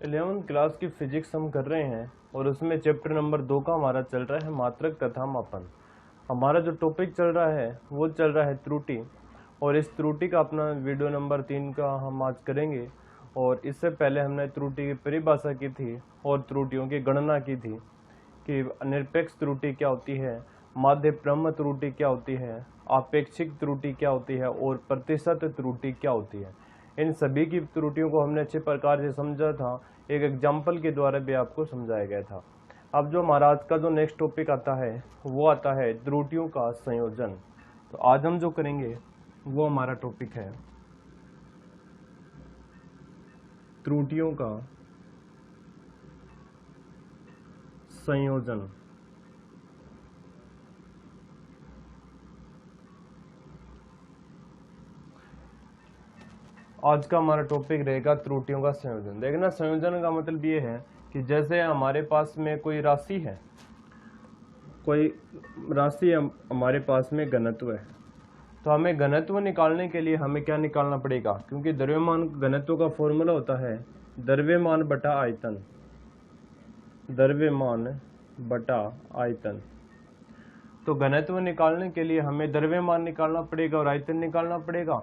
11th class की physics हम कर रहे हैं और उसमें चैप्टर नंबर 2 का हमारा चल रहा है मात्रक तथा मापन। हमारा जो टॉपिक चल रहा है वो चल रहा है त्रुटि, और इस त्रुटि का अपना वीडियो नंबर 3 का हम आज करेंगे। और इससे पहले हमने त्रुटि की परिभाषा की थी और त्रुटियों की गणना की थी कि निरपेक्ष त्रुटि क्या होती है, माध्य प्रम त्रुटि क्या होती है, आपेक्षिक त्रुटि क्या होती है और प्रतिशत त्रुटि क्या होती है। इन सभी की त्रुटियों को हमने अच्छे प्रकार से समझा था, एक एग्जाम्पल के द्वारा भी आपको समझाया गया था। अब जो हमारा आज का जो नेक्स्ट टॉपिक आता है वो आता है त्रुटियों का संयोजन। तो आज हम जो करेंगे वो हमारा टॉपिक है त्रुटियों का संयोजन। आज का हमारा टॉपिक रहेगा त्रुटियों का संयोजन। देखना, संयोजन का मतलब ये है कि जैसे हमारे पास में कोई राशि है, हमारे पास में घनत्व है, तो हमें घनत्व निकालने के लिए हमें क्या निकालना पड़ेगा, क्योंकि द्रव्यमान घनत्व का फॉर्मूला होता है द्रव्यमान बटा आयतन। द्रव्यमान बटा आयतन। तो घनत्व निकालने के लिए हमें द्रव्यमान निकालना पड़ेगा और आयतन निकालना पड़ेगा,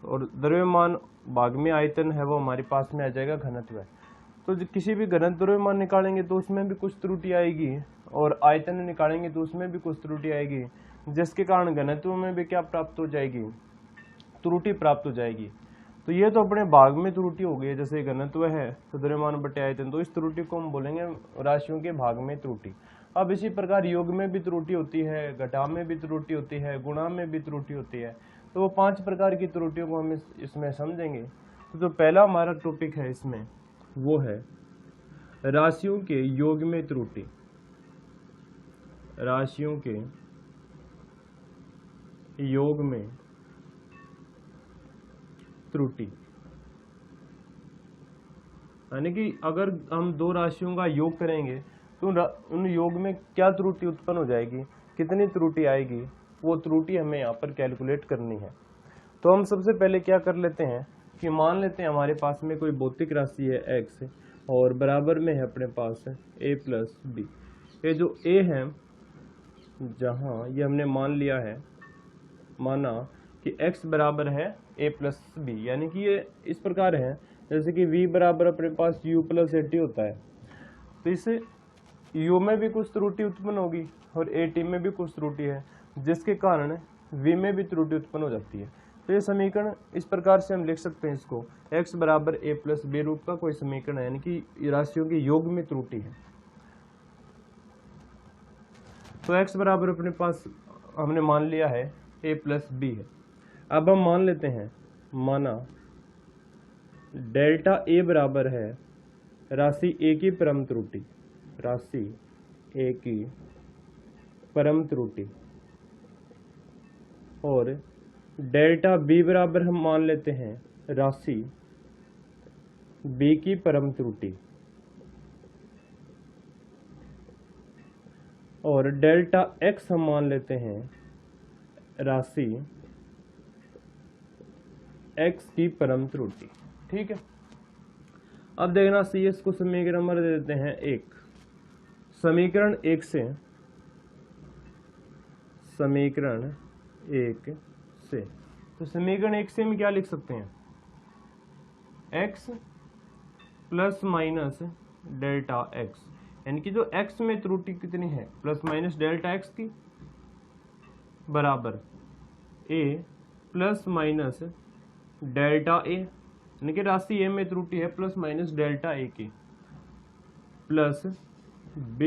और द्रव्यमान भाग में आयतन है वो हमारे पास में आ जाएगा घनत्व है। तो किसी भी घनत्व द्रव्यमान निकालेंगे तो उसमें भी कुछ त्रुटि आएगी, और आयतन निकालेंगे तो उसमें भी कुछ त्रुटि आएगी, जिसके कारण घनत्व में भी क्या प्राप्त हो जाएगी, त्रुटि प्राप्त हो जाएगी। तो ये तो अपने भाग में त्रुटि हो गई है, जैसे घनत्व है तो द्रव्यमान बटे आयतन, तो इस त्रुटि को हम बोलेंगे राशियों के भाग में त्रुटि। अब इसी प्रकार योग में भी त्रुटि होती है, घटाव में भी त्रुटि होती है, गुणा में भी त्रुटि होती है। तो वो 5 प्रकार की त्रुटियों को हम इसमें समझेंगे। तो जो पहला हमारा टॉपिक है इसमें वो है राशियों के योग में त्रुटि। राशियों के योग में त्रुटि, यानी कि अगर हम दो राशियों का योग करेंगे तो उन योग में क्या त्रुटि उत्पन्न हो जाएगी, कितनी त्रुटि आएगी, वो त्रुटि हमें यहाँ पर कैलकुलेट करनी है। तो हम सबसे पहले क्या कर लेते हैं कि मान लेते हैं हमारे पास में कोई भौतिक राशि है x, और बराबर में है अपने पास है a प्लस बी। ये जो a है, जहाँ ये हमने मान लिया है, माना कि x बराबर है a प्लस बी, यानी कि ये इस प्रकार है जैसे कि v बराबर अपने पास u प्लस ए टी होता है। तो इसे u में भी कुछ त्रुटि उत्पन्न होगी और ए टी में भी कुछ त्रुटि है, जिसके कारण v में भी त्रुटि उत्पन्न हो जाती है। तो ये समीकरण इस प्रकार से हम लिख सकते हैं, इसको x बराबर a प्लस बी रूप का कोई समीकरण है, यानी कि राशियों के योग में त्रुटि है। तो x बराबर अपने पास हमने मान लिया है a प्लस बी है। अब हम मान लेते हैं, माना डेल्टा a बराबर है राशि a की परम त्रुटि, राशि a की परम त्रुटि, और डेल्टा b बराबर हम मान लेते हैं राशि b की परम त्रुटि, और डेल्टा x हम मान लेते हैं राशि x की परम त्रुटि। ठीक है। अब देखना, CS को समीकरण नंबर दे देते हैं 1। समीकरण 1 से तो समीकरण 1 से हम क्या लिख सकते हैं, x plus minus delta x, यानी कि जो x में त्रुटि कितनी है, प्लस माइनस डेल्टा x की, बराबर a plus minus delta a, यानी कि राशि a में त्रुटि है प्लस माइनस डेल्टा a की, plus b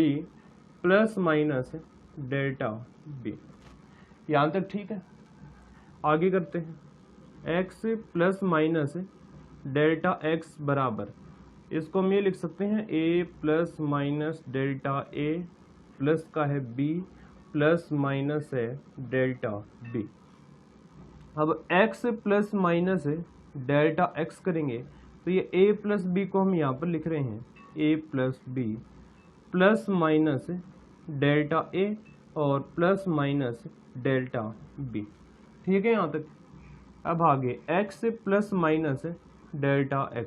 plus minus delta b। यहाँ तक ठीक है। आगे करते हैं, x plus minus delta x बराबर, इसको हम ये लिख सकते हैं a plus minus delta a plus का है b प्लस माइनस है डेल्टा b। अब x plus minus delta x करेंगे तो ये a प्लस बी को हम यहाँ पर लिख रहे हैं a plus b plus minus delta a और प्लस माइनस डेल्टा b। ठीक है यहाँ तक। अब आगे x plus minus delta x,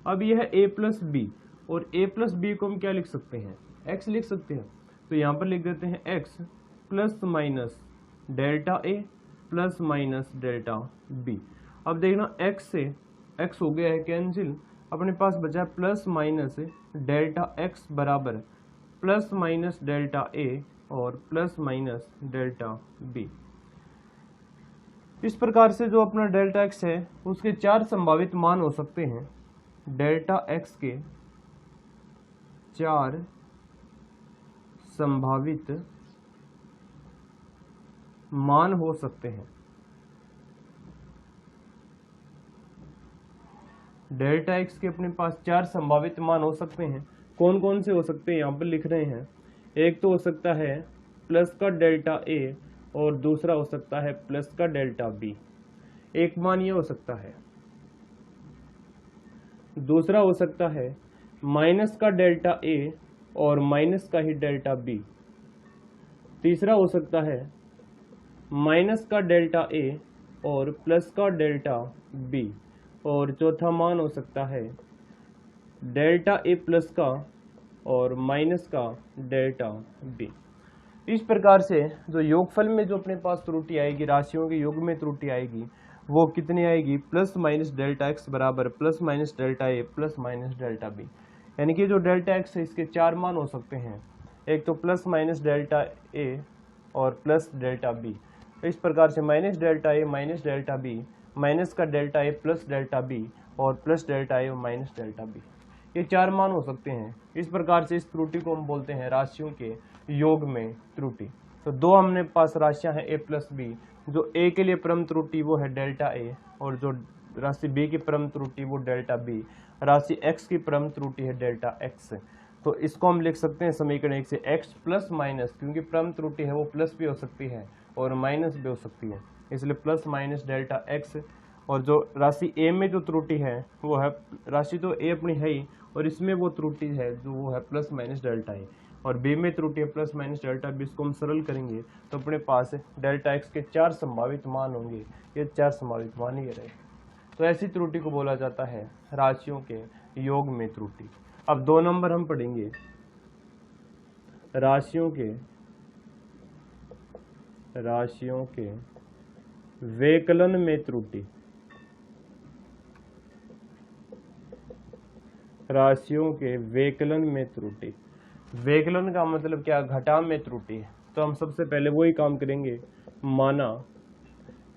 अब यह है a प्लस बी, और a प्लस बी को हम क्या लिख सकते हैं, x लिख सकते हैं। तो यहाँ पर लिख देते हैं x plus minus delta a plus minus delta b। अब देखना x से x हो गया है कैंसिल, अपने पास बचा प्लस माइनस डेल्टा x बराबर प्लस माइनस डेल्टा a और प्लस माइनस डेल्टा b। इस प्रकार से जो अपना डेल्टा x है उसके 4 संभावित मान हो सकते हैं। डेल्टा x के 4 संभावित मान हो सकते हैं। डेल्टा x के अपने पास 4 संभावित मान हो सकते हैं। कौन कौन से हो सकते हैं यहाँ पर लिख रहे हैं। एक तो हो सकता है प्लस का डेल्टा a और दूसरा हो सकता है प्लस का डेल्टा b। एक मान ये हो सकता है। दूसरा हो सकता है माइनस का डेल्टा a और माइनस का ही डेल्टा b। तीसरा हो सकता है माइनस का डेल्टा a और प्लस का डेल्टा b। और चौथा मान हो सकता है डेल्टा a प्लस का और माइनस का डेल्टा b। इस प्रकार से जो योगफल में जो अपने पास त्रुटि आएगी, राशियों के योग में त्रुटि आएगी, वो कितनी आएगी, प्लस माइनस डेल्टा x बराबर plus minus delta a plus minus delta b। यानी कि जो डेल्टा x है इसके 4 मान हो सकते हैं। एक तो प्लस माइनस डेल्टा a और प्लस डेल्टा b। इस प्रकार से minus delta a minus delta b, minus का delta a plus delta b और plus delta a minus delta b, ये 4 मान हो सकते हैं। इस प्रकार से इस त्रुटि को हम बोलते हैं राशियों के योग में त्रुटि। तो दो हमने पास राशियां हैं a प्लस बी। जो a के लिए परम त्रुटि वो है डेल्टा a और जो राशि b की परम त्रुटि वो डेल्टा b। राशि x की परम त्रुटि है डेल्टा x। तो इसको हम लिख सकते हैं समीकरण 1 से x प्लस माइनस, क्योंकि परम त्रुटि है वो प्लस भी हो सकती है और माइनस भी हो सकती है, इसलिए प्लस माइनस डेल्टा x। और जो राशि a में जो त्रुटि है वो है, राशि तो a अपनी है ही और इसमें वो त्रुटि है जो वो है प्लस माइनस डेल्टा a, और b में त्रुटि है प्लस माइनस डेल्टा b। इसको हम सरल करेंगे तो अपने पास डेल्टा x के 4 संभावित मान होंगे। ये 4 संभावित मान ही रहे। तो ऐसी त्रुटि को बोला जाता है राशियों के योग में त्रुटि। अब 2 नंबर हम पढ़ेंगे राशियों के वेकलन में त्रुटि। राशियों के वेकलन में त्रुटि। वेकलन का मतलब क्या, घटाव में त्रुटि है। तो हम सबसे पहले वही काम करेंगे। माना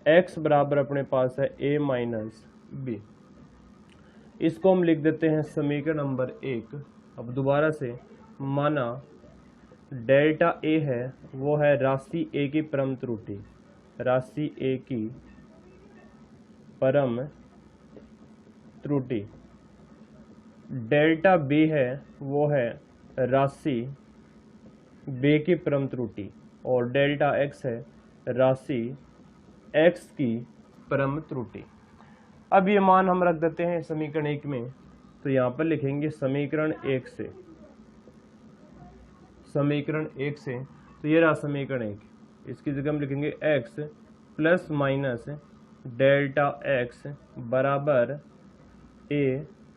x बराबर अपने पास है a माइनस बी, इसको हम लिख देते हैं समीकरण नंबर 1। अब दोबारा से माना डेल्टा a है वो है राशि a की परम त्रुटि, राशि a की परम त्रुटि। डेल्टा b है वो है राशि b की परम त्रुटि और डेल्टा x है राशि x की परम त्रुटि। अब ये मान हम रख देते हैं समीकरण 1 में। तो यहाँ पर लिखेंगे समीकरण 1 से, समीकरण 1 से। तो ये रहा समीकरण 1। इसकी जगह हम लिखेंगे x plus minus delta x बराबर a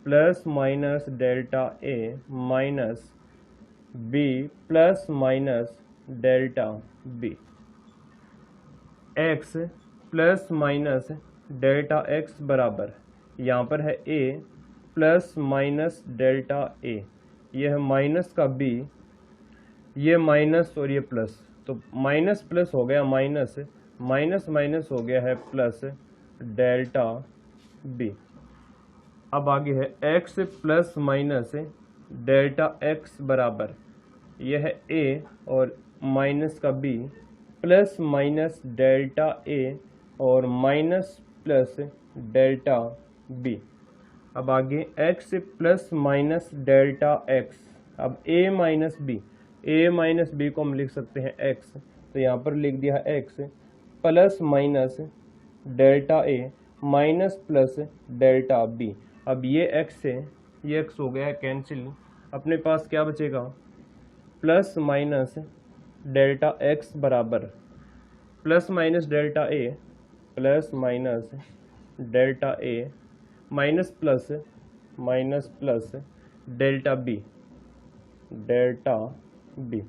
plus minus delta a minus b plus minus delta b। x plus minus delta x बराबर यहाँ पर है a plus minus delta a, यह है माइनस का b, ये माइनस और ये प्लस, तो माइनस प्लस हो गया माइनस, माइनस माइनस हो गया है प्लस डेल्टा b। अब आगे है x plus minus delta x बराबर यह है a और माइनस का b plus minus delta a और माइनस प्लस डेल्टा b। अब आगे x plus minus delta x। अब a माइनस b को हम लिख सकते हैं x, तो यहाँ पर लिख दिया है x plus minus delta a minus plus delta b। अब ये x है, ये x हो गया है कैंसिल। अपने पास क्या बचेगा, प्लस माइनस डेल्टा x बराबर plus minus delta a plus minus delta a minus plus delta b, delta b.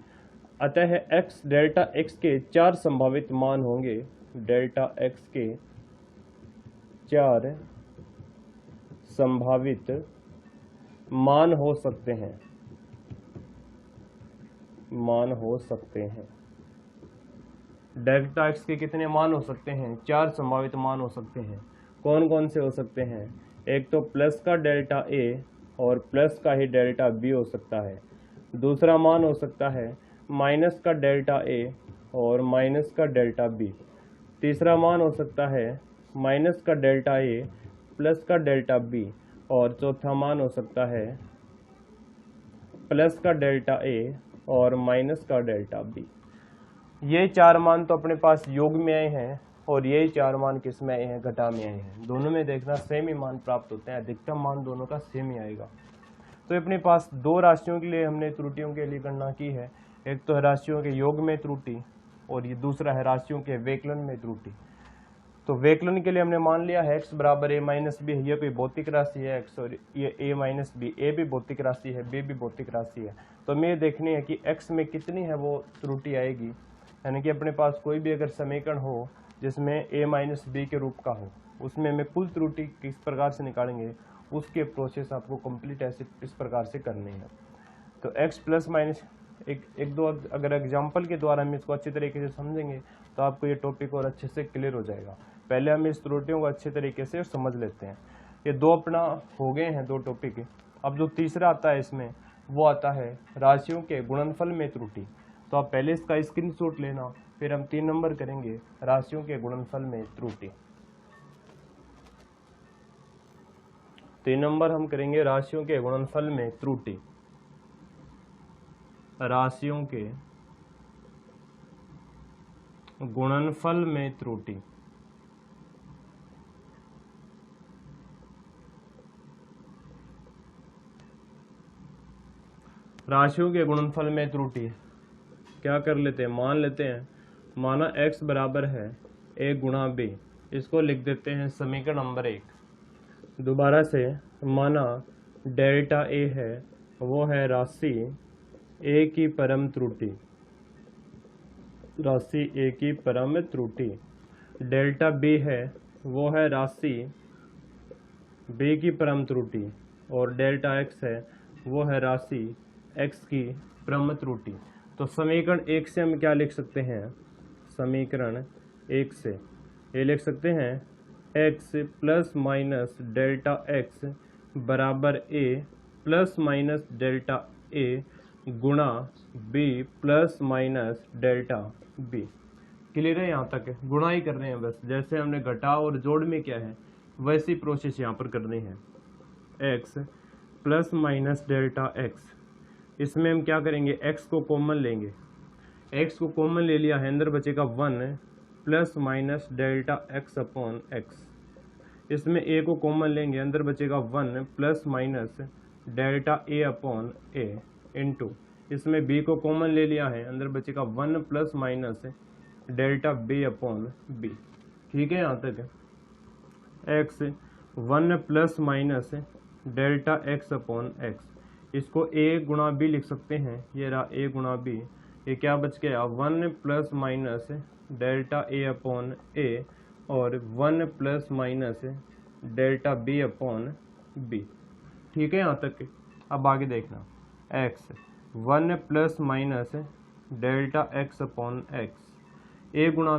अतः x डेल्टा x के 4 संभावित मान होंगे, डेल्टा x के 4 संभावित मान हो सकते हैं, मान हो सकते हैं। डेल्टा x के कितने मान हो सकते हैं? 4 संभावित मान हो सकते हैं। कौन कौन से हो सकते हैं? एक तो प्लस का डेल्टा a और प्लस का ही डेल्टा b हो सकता है। दूसरा मान हो सकता है माइनस का डेल्टा a और माइनस का डेल्टा b। तीसरा मान हो सकता है माइनस का डेल्टा a प्लस का डेल्टा b। और चौथा मान हो सकता है प्लस का डेल्टा a और माइनस का डेल्टा b। ये 4 मान तो अपने पास योग में आए हैं और यही 4 मान किस में आए हैं? घटा में आए हैं। दोनों में देखना सेम ही मान प्राप्त होते हैं, अधिकतम मान दोनों का सेम ही आएगा। तो अपने पास 2 राशियों के लिए हमने त्रुटियों के लिए गणना की है। एक तो है राशियों के योग में त्रुटि और ये दूसरा है राशियों के व्यकलन में त्रुटि। तो व्यकलन के लिए हमने मान लिया है x बराबर a माइनस बी, ये कोई भौतिक राशि है x, और ये a माइनस बी, a भी भौतिक राशि है, b भी भौतिक राशि है। तो हमें ये देखनी है कि x में कितनी है वो त्रुटि आएगी। यानी कि अपने पास कोई भी अगर समीकरण हो जिसमें a माइनस बी के रूप का हो, उसमें हमें कुल त्रुटि किस प्रकार से निकालेंगे, उसके प्रोसेस आपको कंप्लीट ऐसे इस प्रकार से करनी है। तो x प्लस माइनस एक दो अगर एग्जाम्पल के द्वारा हम इसको अच्छी तरीके से समझेंगे तो आपको ये टॉपिक और अच्छे से क्लियर हो जाएगा। पहले हम इस त्रुटियों को अच्छे तरीके से समझ लेते हैं। ये 2 अपना हो गए हैं 2 टॉपिक। अब जो तीसरा आता है इसमें वो आता है राशियों के गुणनफल में त्रुटि। तो आप पहले इसका स्क्रीनशॉट लेना, फिर हम 3 नंबर करेंगे राशियों के गुणनफल में त्रुटि। 3 नंबर हम करेंगे राशियों के गुणनफल में त्रुटि। राशियों के गुणनफल में त्रुटि। राशियों के गुणनफल में त्रुटि क्या कर लेते हैं? मान लेते हैं, माना x बराबर है a गुणा b, इसको लिख देते हैं समीकरण नंबर 1। दोबारा से माना डेल्टा a है, वो है राशि a की परम त्रुटि, राशि a की परम त्रुटि। डेल्टा b है, वो है राशि b की परम त्रुटि। और डेल्टा x है, वो है राशि x की परम त्रुटि। तो समीकरण 1 से हम क्या लिख सकते हैं? समीकरण 1 से ये लिख सकते हैं x plus minus delta x बराबर a plus minus delta a गुणा b plus minus delta b। Clear है? यहाँ तक गुणा ही कर रहे हैं बस, जैसे हमने घटा और जोड़ में क्या है वैसी प्रोसेस यहाँ पर करनी है। x plus minus delta x, इसमें हम क्या करेंगे? x को कॉमन लेंगे, x को कॉमन ले लिया है, अंदर बचेगा 1 plus minus delta x upon x। इसमें a को कॉमन लेंगे, अंदर बचेगा 1 plus minus delta a upon a into, इसमें b को कॉमन ले लिया है, अंदर बचेगा 1 plus minus delta b upon b। ठीक है? यहाँ तक x 1 plus minus delta x upon x, इसको a गुणा b लिख सकते हैं। ये रहा a गुणा b, ये क्या बच गया? 1 plus minus delta a upon a और 1 plus minus delta b upon b। ठीक है? यहाँ तक। अब आगे देखना, x 1 plus minus delta x upon x, a गुणा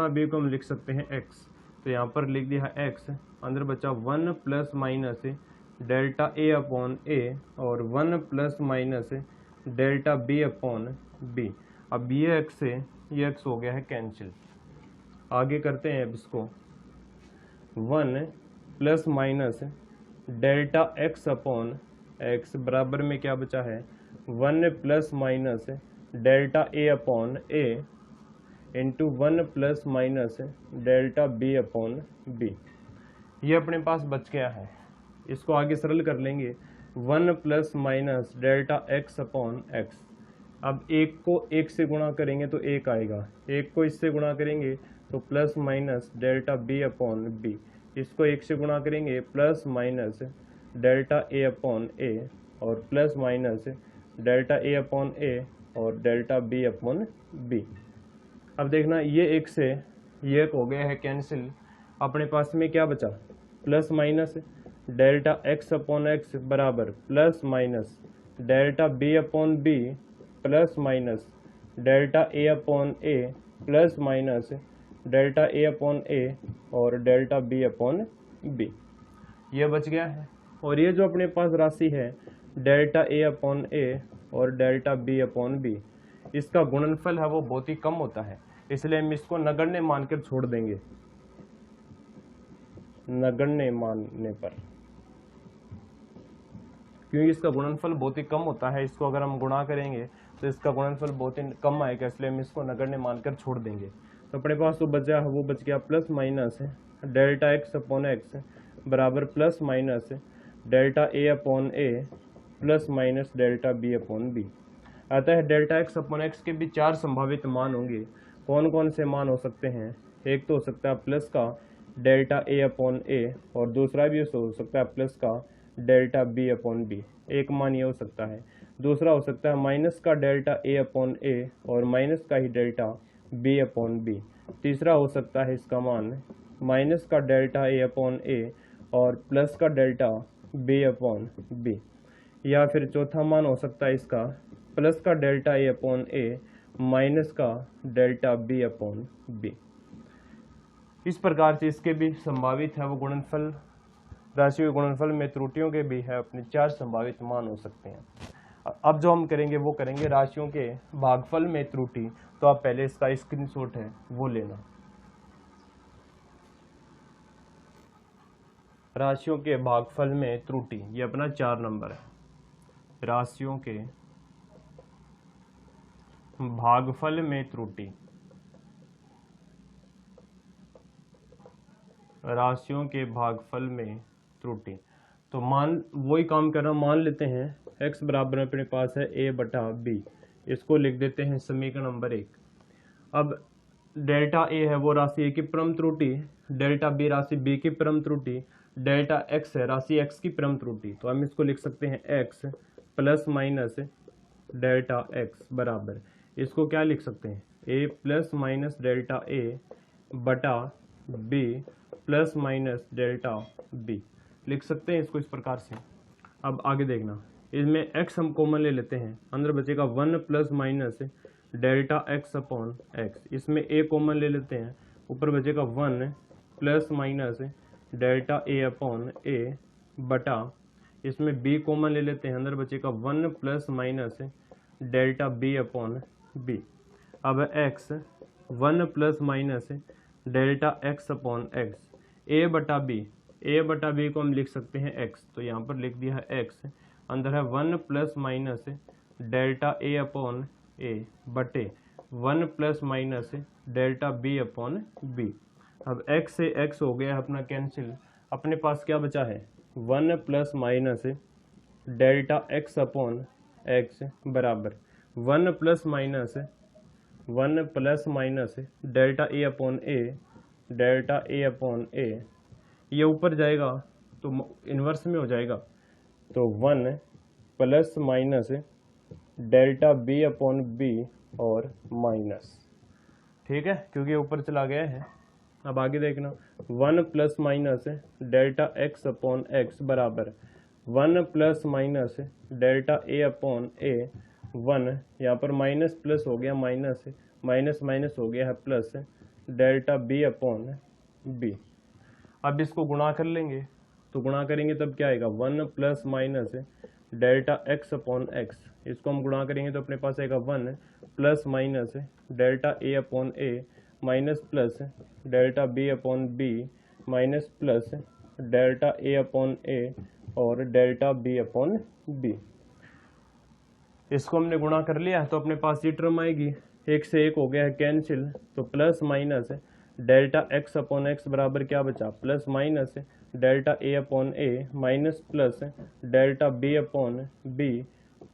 b को हम लिख सकते हैं x। तो यहाँ पर लिख दिया x, अंदर बचा 1 plus minus delta a upon a और 1 plus minus delta b upon b। अब ये x से ये x हो गया है कैंसिल। आगे करते हैं अब इसको, 1 plus minus delta x upon x बराबर में क्या बचा है? 1 plus minus delta a upon a into 1 plus minus delta b upon b। ये अपने पास बच गया है। इसको आगे सरल कर लेंगे, 1 plus minus delta x upon x। अब 1 को 1 से गुणा करेंगे तो 1 आएगा, 1 को इससे गुणा करेंगे तो plus minus delta b upon b। इसको 1 से गुणा करेंगे plus minus delta a upon a और plus minus delta a upon a और डेल्टा बी अपॉन बी। अब देखना ये एक से ये एक हो गया है कैंसिल, अपने पास में क्या बचा, plus minus delta x upon x बराबर plus minus delta b upon b plus minus delta a upon a plus minus delta a upon a और डेल्टा बी अपॉन बी। ये बच गया है। और ये जो अपने पास राशि है डेल्टा ए अपॉन ए और डेल्टा बी अपॉन बी, इसका गुणनफल है वो बहुत ही कम होता है, इसलिए हम इसको नगण्य मानकर छोड़ देंगे। नगण्य मानने पर, क्योंकि इसका गुणनफल बहुत ही कम होता है, इसको अगर हम गुणा करेंगे तो इसका गुणनफल बहुत ही कम आएगा, इसलिए हम इसको नगण्य मानकर छोड़ देंगे। तो अपने पास तो बचा वो बच गया plus minus delta x upon x बराबर plus minus delta a upon a plus minus delta b upon b. अतः डेल्टा एक्स अपॉन एक्स के भी 4 संभावित मान होंगे। कौन कौन से मान हो सकते हैं? एक तो हो सकता है प्लस का डेल्टा ए अपॉन ए और दूसरा भी हो सकता है प्लस का डेल्टा बी अपॉन बी। एक मान ये हो सकता है। दूसरा हो सकता है माइनस का डेल्टा ए अपॉन ए और माइनस का ही डेल्टा बी अपॉन बी। तीसरा हो सकता है इसका मान माइनस का डेल्टा ए अपॉन ए और प्लस का डेल्टा बी अपॉन बी। या फिर चौथा मान हो सकता है इसका प्लस का delta a upon a minus का डेल्टा बी अपॉन बी। इस प्रकार से इसके भी संभावित है वो गुणनफल, राशियों के गुणनफल में त्रुटियों के भी है अपने 4 संभावित मान हो सकते हैं। अब जो हम करेंगे वो करेंगे राशियों के भागफल में त्रुटि। तो आप पहले इसका स्क्रीनशॉट है वो लेना। राशियों के भागफल में त्रुटि, ये अपना 4 नंबर है। राशियों के भागफल में त्रुटि, राशियों के भागफल में त्रुटि। तो मान वही काम करना, मान लेते हैं x बराबर अपने पास है a बटा b, इसको लिख देते हैं समीकरण नंबर 1। अब डेल्टा a है वो राशि a की परम त्रुटि, डेल्टा b राशि b की परम त्रुटि, डेल्टा x है राशि x की परम त्रुटि। तो हम इसको लिख सकते हैं x plus minus delta x बराबर, इसको क्या लिख सकते हैं a plus minus delta a बटा b plus minus delta b लिख सकते हैं इसको इस प्रकार से। अब आगे देखना, इसमें x हम कॉमन ले लेते हैं, अंदर बचेगा 1 plus minus delta x upon x। इसमें a कॉमन ले लेते हैं, ऊपर बचेगा 1 plus minus delta a upon a बटा, इसमें b कॉमन ले लेते हैं, अंदर बचेगा 1 plus minus delta b upon b। अब x 1 plus minus delta x upon x, a बटा b को हम लिख सकते हैं x, तो यहाँ पर लिख दिया है x, अंदर है 1 plus minus delta a upon a बटे 1 plus minus delta b upon b। अब x से x हो गया अपना कैंसिल, अपने पास क्या बचा है 1 plus minus delta x upon x बराबर 1 plus minus delta a upon a, delta a upon a, ये ऊपर जाएगा तो इन्वर्स में हो जाएगा, तो 1 plus minus delta b upon b और माइनस, ठीक है, क्योंकि ऊपर चला गया है। अब आगे देखना 1 plus minus delta x upon x बराबर 1 plus minus delta a upon a 1, यहाँ पर माइनस प्लस हो गया माइनस, माइनस माइनस हो गया है plus delta b upon b। अब इसको गुणा कर लेंगे, तो गुणा करेंगे तब क्या आएगा 1 plus minus delta x upon x, इसको हम गुणा करेंगे तो अपने पास आएगा 1 plus minus delta a upon a minus plus delta b upon b minus plus delta a upon a और डेल्टा b अपॉन b। इसको हमने गुणा कर लिया तो अपने पास ये टर्म आएगी, एक से एक हो गया है कैंसिल, तो plus minus delta x upon x बराबर क्या बचा plus minus delta a upon a minus plus delta b upon b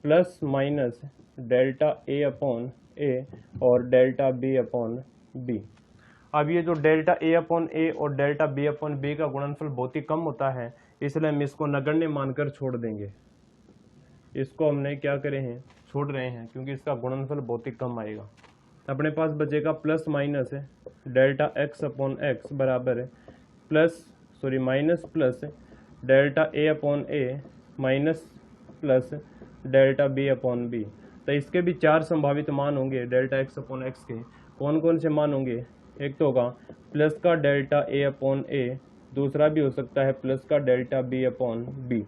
plus minus delta a upon a और डेल्टा b अपॉन b। अब ये जो डेल्टा a अपॉन a और delta b upon b का गुणनफल बहुत ही कम होता है, इसलिए हम इसको नगण्य मानकर छोड़ देंगे। इसको हमने क्या करे हैं, छोड़ रहे हैं, क्योंकि इसका गुणनफल बहुत ही कम आएगा। तो अपने पास बचेगा plus minus delta x upon x बराबर minus plus delta a upon a minus plus delta b upon b. तो इसके भी 4 संभावित मान होंगे डेल्टा एक्स अपॉन एक्स के। कौन कौन से मान होंगे? एक तो होगा प्लस का डेल्टा ए अपॉन ए, दूसरा भी हो सकता है प्लस का डेल्टा बी अपॉन बी।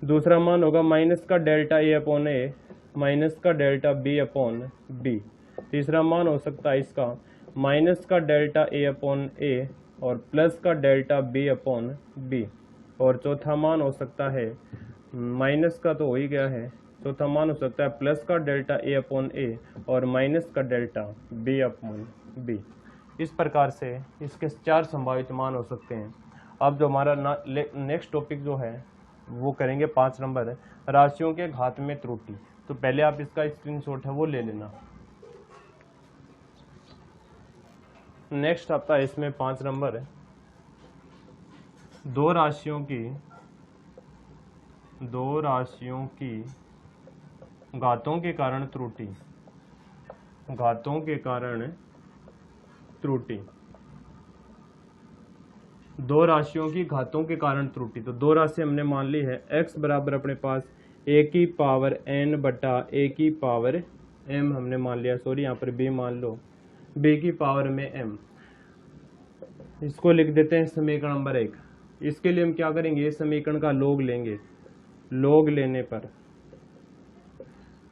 दूसरा मान होगा माइनस का delta a upon a minus का डेल्टा बी अपॉन बी। तीसरा मान हो सकता है इसका माइनस का डेल्टा ए अपॉन ए और प्लस का डेल्टा बी अपॉन बी। और चौथा मान हो सकता है, माइनस का तो हो ही गया है, चौथा मान हो सकता है प्लस का डेल्टा ए अपॉन ए और माइनस का डेल्टा बी अपॉन बी। इस प्रकार से इसके 4 संभावित मान हो सकते हैं। अब जो हमारा नेक्स्ट टॉपिक जो है वो करेंगे 5 नंबर, राशियों के घात में त्रुटि। तो पहले आप इसका स्क्रीनशॉट है वो ले लेना। नेक्स्ट आता है इसमें 5 नंबर, दो राशियों की घातों के कारण त्रुटि। घातों के कारण त्रुटि, दो राशियों की घातों के कारण त्रुटि। तो दो राशि हमने मान ली है, x बराबर अपने पास a की पावर n बटा a की पावर m हमने मान लिया, सॉरी यहाँ पर b मान लो, b की पावर में m। इसको लिख देते हैं समीकरण नंबर 1। इसके लिए हम क्या करेंगे, इस समीकरण का लॉग लेंगे। लॉग लेने पर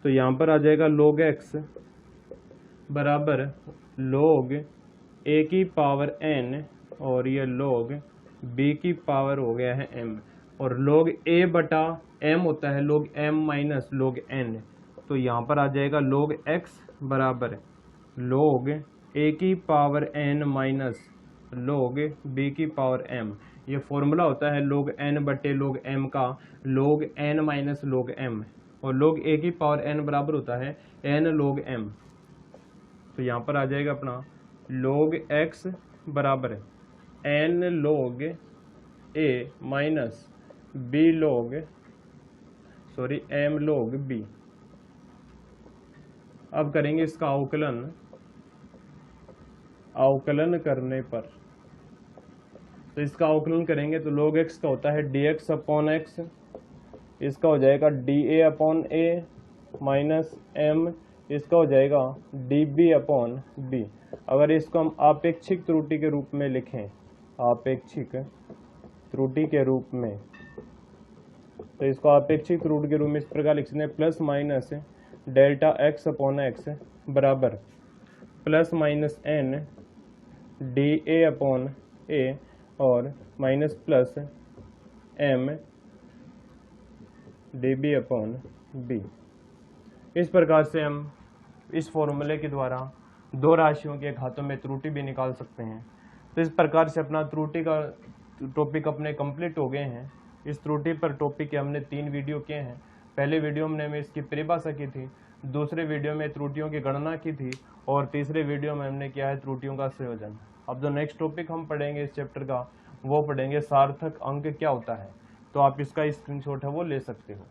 तो यहाँ पर आ जाएगा log x बराबर log a की पावर n और ये log b की पावर हो गया है m, और log a बटा m होता है log m minus log n। तो यहाँ पर आ जाएगा log x बराबर log a की power n minus log b की पावर m। ये फॉर्मूला होता है log n बटे log m का log n minus log m, और log a की पावर n बराबर होता है n log m। तो यहाँ पर आ जाएगा अपना log x बराबर n log a minus m log b। अब करेंगे इसका अवकलन करने पर। तो इसका अवकलन करेंगे तो log x का होता है dx अपॉन x, इसका हो जाएगा dA upon a minus m, इसका हो जाएगा dB अपॉन b। अगर इसको हम आपेक्षिक त्रुटि के रूप में लिखें, आपेक्षिक त्रुटि के रूप में, तो इसको आपेक्षिक त्रुटि के रूप में इस प्रकार लिख सकते हैं, plus minus delta x upon x बराबर plus minus n dA upon a और minus plus m dB upon b। इस प्रकार से हम इस फॉर्मूले के द्वारा दो राशियों के घातों में त्रुटि भी निकाल सकते हैं। तो इस प्रकार से अपना त्रुटि का टॉपिक अपने कंप्लीट हो गए हैं। इस त्रुटि पर टॉपिक के हमने 3 वीडियो किए हैं। पहले वीडियो में हमने इसकी परिभाषा की थी, दूसरे वीडियो में त्रुटियों की गणना की थी, और तीसरे वीडियो में हमने किया है त्रुटियों का संयोजन। अब जो नेक्स्ट टॉपिक हम पढ़ेंगे इस चैप्टर का, वो पढ़ेंगे सार्थक अंक क्या होता है। तो आप इसका स्क्रीनशॉट है वो ले सकते हो।